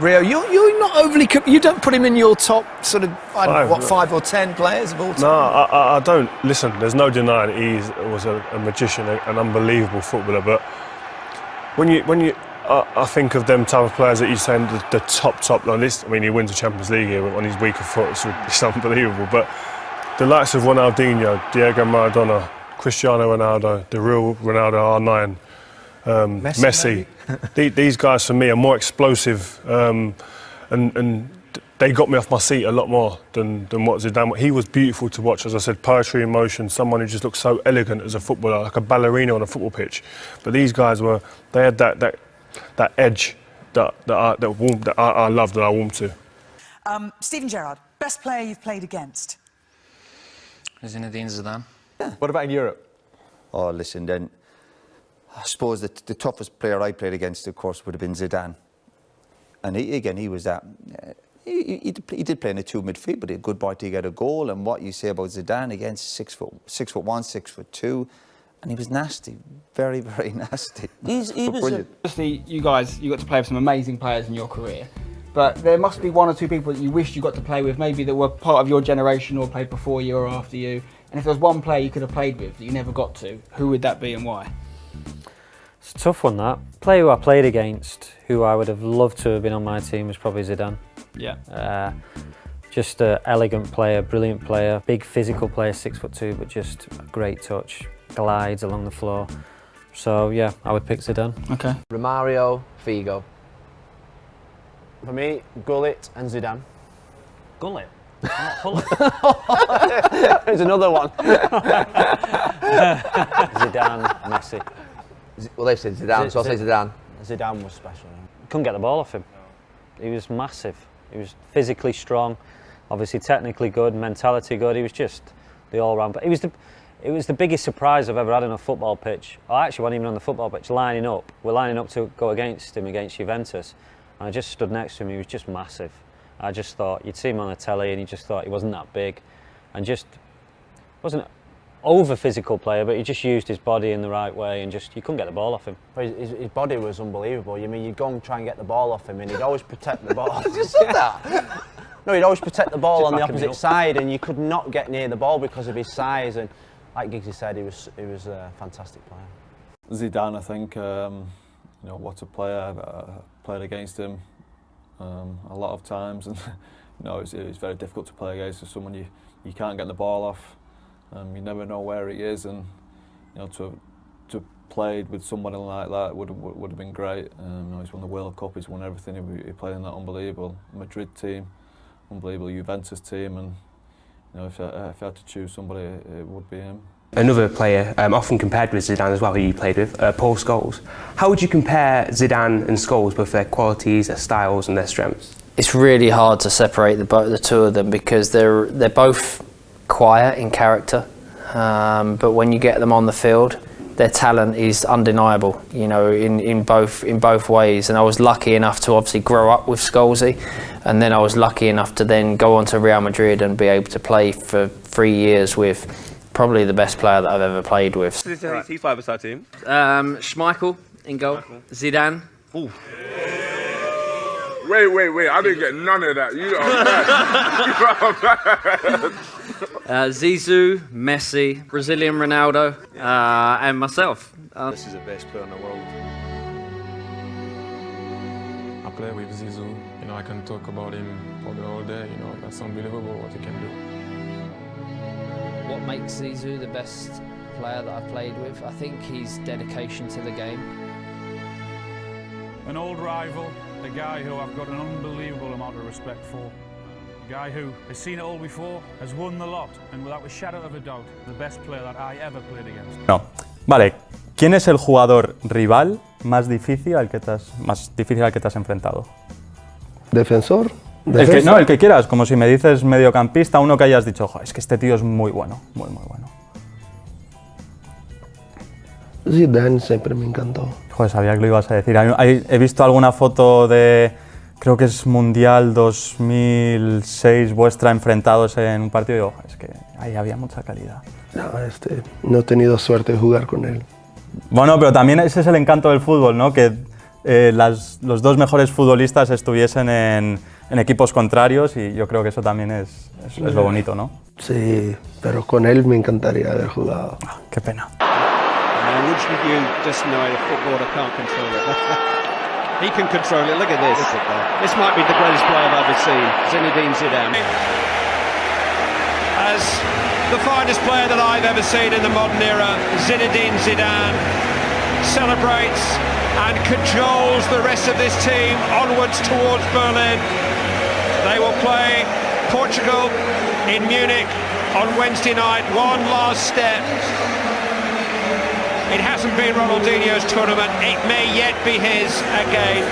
Rio, you're not overly... You don't put him in your top sort of, I don't know, what, 5 or 10 players of all time? No, I don't. Listen, there's no denying he was a magician, an unbelievable footballer. But I think of them type of players that you're saying the top line list. I mean, he wins the Champions League here on his weaker foot. It's unbelievable. But the likes of Ronaldinho, Diego Maradona, Cristiano Ronaldo, the real Ronaldo R9, Messi. These guys for me are more explosive, and they got me off my seat a lot more than what Zidane. He was beautiful to watch, as I said, poetry in motion. Someone who just looked so elegant as a footballer, like a ballerina on a football pitch. But these guys they had that edge that I loved, that I warmed to. Steven Gerrard, best player you've played against? Zinedine Zidane. Yeah. What about in Europe? Oh, listen, then I suppose the toughest player I played against, of course, would have been Zidane. And he was that. He did play in a 2 midfield, but a good boy to get a goal. And what you say about Zidane against 6'1", 6'2", and he was nasty, very, very nasty. He was obviously, you got to play with some amazing players in your career, but there must be 1 or 2 people that you wished you got to play with, maybe that were part of your generation or played before you or after you. And if there was one player you could have played with that you never got to, who would that be and why? It's a tough one, that. Player who I played against, who I would have loved to have been on my team, was probably Zidane. Yeah. Just an elegant player, brilliant player, big physical player, 6'2", but just a great touch, glides along the floor. So yeah, I would pick Zidane. Okay. Romario, Figo. For me, Gullit and Zidane. Gullit? There's another one. Zidane, Messi. Well, they've said Zidane, so I'll say Zidane. Zidane was special. Couldn't get the ball off him. He was massive. He was physically strong, obviously technically good, mentality good. He was just the all-round. But it was the biggest surprise I've ever had on a football pitch. I actually wasn't even on the football pitch, lining up. We're lining up to go against him, against Juventus. And I just stood next to him. He was just massive. I just thought, you'd see him on the telly and you just thought he wasn't that big. And just wasn't over physical player, but he just used his body in the right way and just, you couldn't get the ball off him. His body was unbelievable. You mean, you'd go and try and get the ball off him and he'd always protect the ball. You said that? No, he'd always protect the ball on the opposite side and you could not get near the ball because of his size. And like Giggsy said, he was a fantastic player. Zidane, I think, you know, what a player. I played against him a lot of times, and you know, it's very difficult to play against someone you can't get the ball off. You never know where he is, and you know, to played with somebody like that would have been great. You know, he's won the World Cup, he's won everything. He played in that unbelievable Madrid team, unbelievable Juventus team, and you know, if I had to choose somebody, it would be him. Another player often compared with Zidane as well, who you played with, Paul Scholes. How would you compare Zidane and Scholes, both their qualities, their styles and their strengths? It's really hard to separate the two of them because they're both quiet in character, but when you get them on the field, their talent is undeniable, you know, in both ways. And I was lucky enough to obviously grow up with Scholesy, and then I was lucky enough to then go on to Real Madrid and be able to play for 3 years with probably the best player that I've ever played with. Who's 5-star team? Schmeichel in goal, Zidane. Ooh. Wait, I didn't get none of that. You are bad. Zizou, Messi, Brazilian Ronaldo, and myself. This is the best player in the world. I play with Zizou. You know, I can talk about him for the whole day. You know, that's unbelievable what he can do. What makes Zizou the best player that I've played with? I think his dedication to the game. An old rival, a guy who I've got an unbelievable amount of respect for. A guy who has seen it all before, has won the lot, and without a shadow of a doubt, the best player that I ever played against. No. Vale, ¿quién es el jugador rival más difícil al que te has enfrentado? Defensor. El que quieras, como si me dices mediocampista, uno que hayas dicho, es que este tío es muy bueno, muy bueno. Zidane siempre me encantó. Joder, sabía que lo ibas a decir. He visto alguna foto de, creo que es Mundial 2006, vuestra enfrentados en un partido y digo, es que ahí había mucha calidad. No he tenido suerte de jugar con él. Bueno, pero también ese es el encanto del fútbol, ¿no? Que los dos mejores futbolistas estuviesen en equipos contrarios y yo creo que eso también es lo bonito, ¿no? Sí, pero con él me encantaría haber jugado. Qué pena. Wouldn't you just know a footballer can't control it? He can control it, look at this. This might be the greatest player I've ever seen, Zinedine Zidane. As the finest player that I've ever seen in the modern era, Zinedine Zidane celebrates and cajoles the rest of this team onwards towards Berlin. They will play Portugal in Munich on Wednesday night. One last step. It hasn't been Ronaldinho's tournament, it may yet be his again.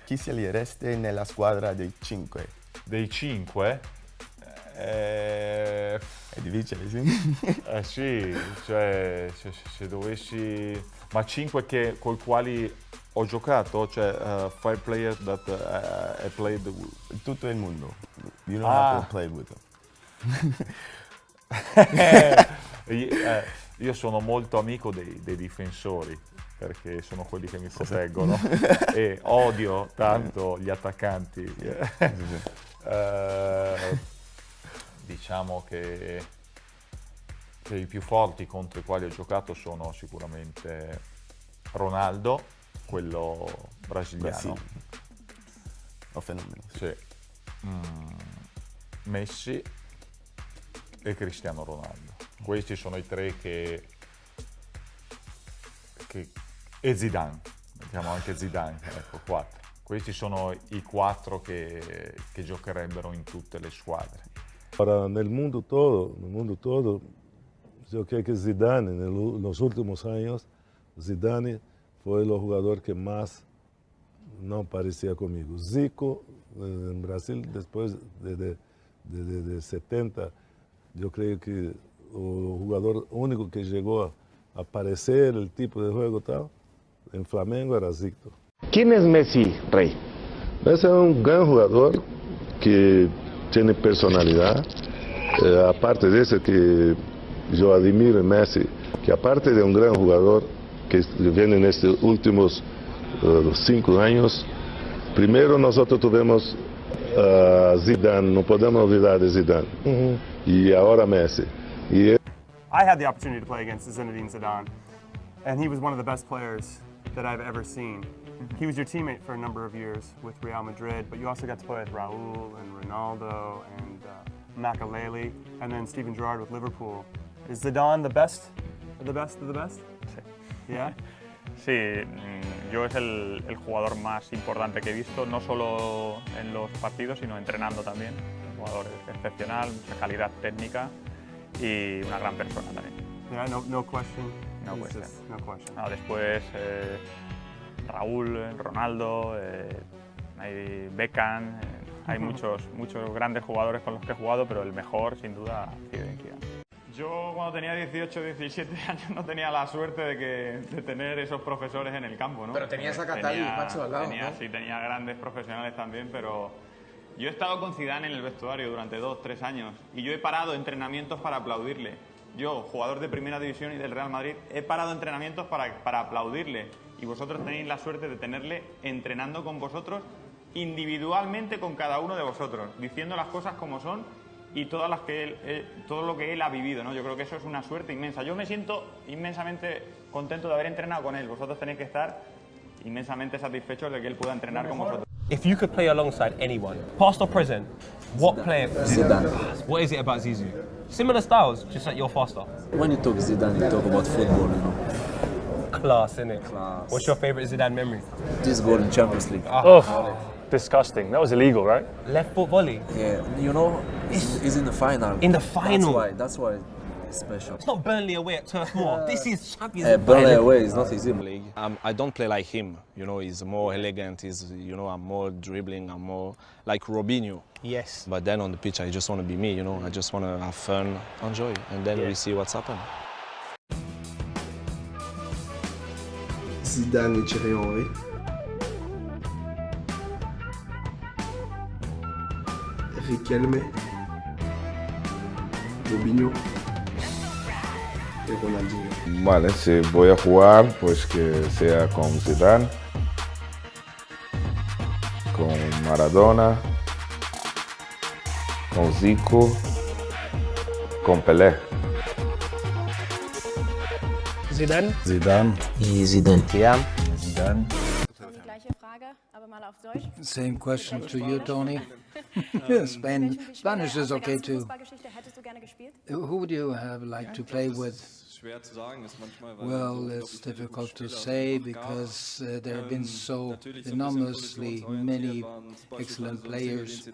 Chi scegliereste nella squadra dei 5? Dei 5? È difficile, sì? Sì, cioè se dovessi... Ma 5 con i quali ho giocato? Cioè 5 players that I played with. Tutto il mondo. You don't have to play with them. Io sono molto amico dei difensori, perché sono quelli che mi proteggono e odio tanto gli attaccanti. Diciamo che i più forti contro i quali ho giocato sono sicuramente Ronaldo, quello brasiliano. Fenomeno. Sì. Messi e Cristiano Ronaldo. Questi sono i 3 che e Zidane, mettiamo anche Zidane, ecco 4. Questi sono i 4 che giocherebbero in tutte le squadre. Para nel mundo todo, yo creo que Zidane, en los últimos años, Zidane fue el jugador que más no parecía conmigo. Zico, en Brasil, después de 70, yo creo que el jugador único que llegó a aparecer el tipo de juego tal, en Flamengo era Zico. ¿Quién es Messi, Rey? Messi es un gran jugador que tiene personalidad. Aparte de eso que yo admiro en Messi, que aparte de un gran jugador que viene en estos últimos 5 años, primero nosotros tuvimos Zidane, no podemos olvidar de Zidane, y ahora Messi. I had the opportunity to play against Zinedine Zidane, and he was one of the best players that I've ever seen. He was your teammate for a number of years with Real Madrid, but you also got to play with Raúl and Ronaldo and Makelele, and then Steven Gerrard with Liverpool. Is Zidane the best of the best of the best? Sí. Yeah? Sí, yo es el jugador más importante que he visto, no solo en los partidos, sino entrenando también. Un jugador excepcional, mucha calidad técnica y una gran persona también. Yeah, no question. No question. No question. Después Raúl, Ronaldo, hay Beckham, hay muchos grandes jugadores con los que he jugado, pero el mejor sin duda ha sido Zidane. Yo cuando tenía 18, 17 años no tenía la suerte de tener esos profesores en el campo, ¿no? Pero tenías a Catalí, macho, al lado, ¿no? Sí, tenía grandes profesionales también, pero yo he estado con Zidane en el vestuario durante 2, 3 años y yo he parado entrenamientos para aplaudirle. Yo, jugador de Primera División y del Real Madrid, he parado entrenamientos para aplaudirle y vosotros tenéis la suerte de tenerle entrenando con vosotros individualmente con cada uno de vosotros, diciendo las cosas como son y todo lo que él ha vivido, ¿no? Yo creo que eso es una suerte inmensa. Yo me siento inmensamente contento de haber entrenado con él. Vosotros tenéis que estar inmensamente satisfechos de que él pueda entrenar con vosotros. If you could play alongside anyone, past or present, what player? Zidane. What is it about Zizou? Similar styles, just like you're faster. When you talk Zidane, you talk about football, you know. Class, innit? Class. What's your favourite Zidane memory? This goal in Champions League. Disgusting. That was illegal, right? Left foot volley. Yeah, you know, he's in the final. In the final? That's why it's special. It's not Burnley away at Turf Moor. This is Champions League. Burnley away is not easy. I don't play like him. You know, he's more elegant. I'm more dribbling. I'm more like Robinho. Yes. But then on the pitch, I just want to be me. You know, I just want to have fun, enjoy, and then we see what's happened. Zidane e Thierry Henry. Riquelme, Robinho que Ronaldinho. Vale, si voy a jugar, pues que sea con Zidane, con Maradona, con Zico, con Pelé. Zidane. Zidane. Zidane. Zidane. Same question to you, Tony. Spanish is okay too. Who would you have liked to play with? Well, it's difficult to say because there have been so enormously many excellent players.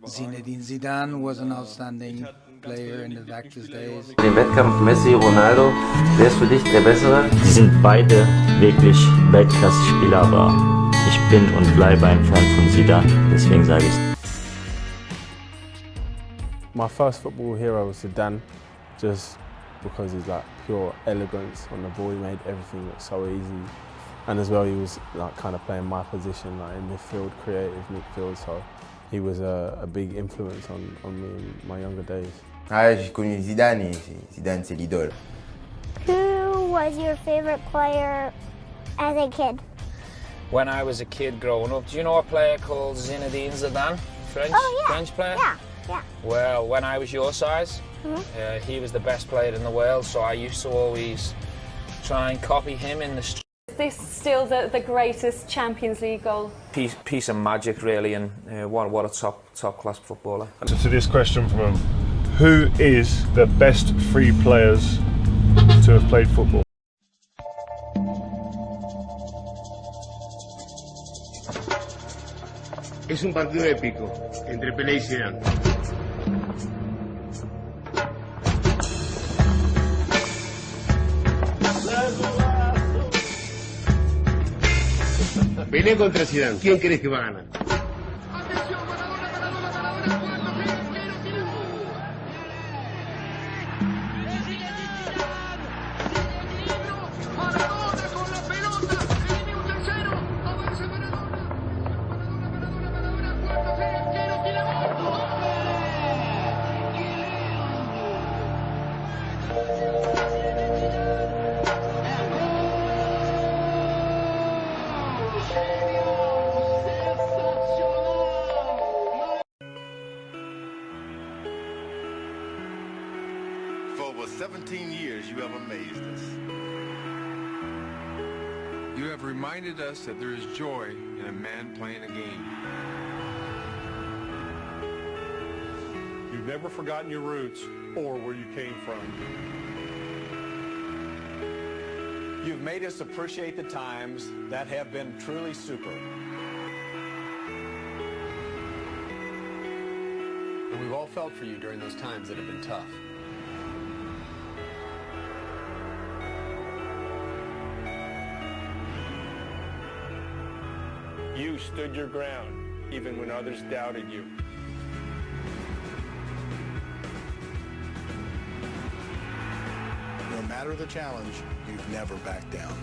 Zinedine Zidane was an outstanding player in the Vactus days. Im Wettkampf Messi, Ronaldo, wer ist für dich der Bessere? Sie sind beide wirklich Weltklasse-Spieler, aber ich bin und bleibe ein Fan von Zidane, deswegen sage ich. My first football hero was Zidane, just because he's like pure elegance on the ball. He made everything look so easy, and as well he was like kind of playing my position, like in midfield, creative midfield. So he was a big influence on me in my younger days. Ah, j'ai connu Zidane et Zidane c'est l'idole. Who was your favorite player as a kid? When I was a kid growing up, do you know a player called Zinedine Zidane? French player? Yeah. Well, when I was your size, he was the best player in the world, so I used to always try and copy him in the street. Is this still the greatest Champions League goal? Piece of magic, really, and what a top class footballer. So to this question from him, who is the best 3 players to have played football? Es un partido épico entre Pelé y Zidane. Pelé contra Zidane. ¿Quién crees que va a ganar? For over 17 years, you have amazed us. You have reminded us that there is joy in a man playing a game. You've never forgotten your roots or where you came from. You've made us appreciate the times that have been truly super. And we've all felt for you during those times that have been tough. You stood your ground, even when others doubted you. No matter the challenge, you've never backed down.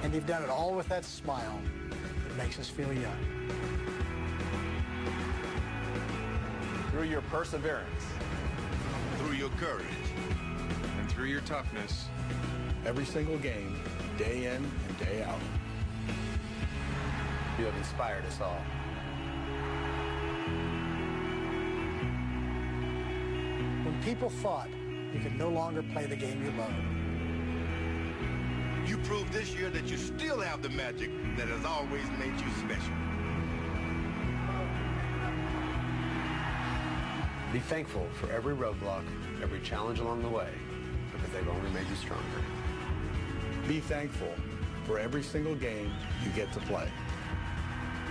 And you've done it all with that smile that makes us feel young. Through your perseverance, Through your courage, and through your toughness, every single game, day in and day out, you have inspired us all. When people thought you could no longer play the game you loved, you proved this year that you still have the magic that has always made you special. Be thankful for every roadblock, every challenge along the way, because they've only made you stronger. Be thankful for every single game you get to play.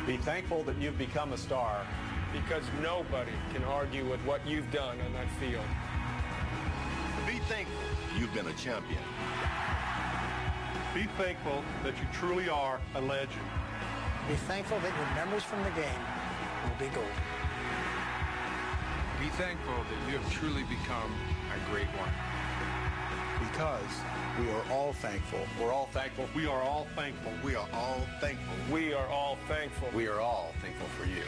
Be thankful that you've become a star, Because nobody can argue with what you've done on that field. Be thankful you've been a champion. Be thankful that you truly are a legend. be thankful that your memories from the game will be gold. Be thankful that you have truly become a great one. Because we are all thankful. We're all thankful. We are all thankful. We are all thankful. We are all thankful. We are all thankful for you.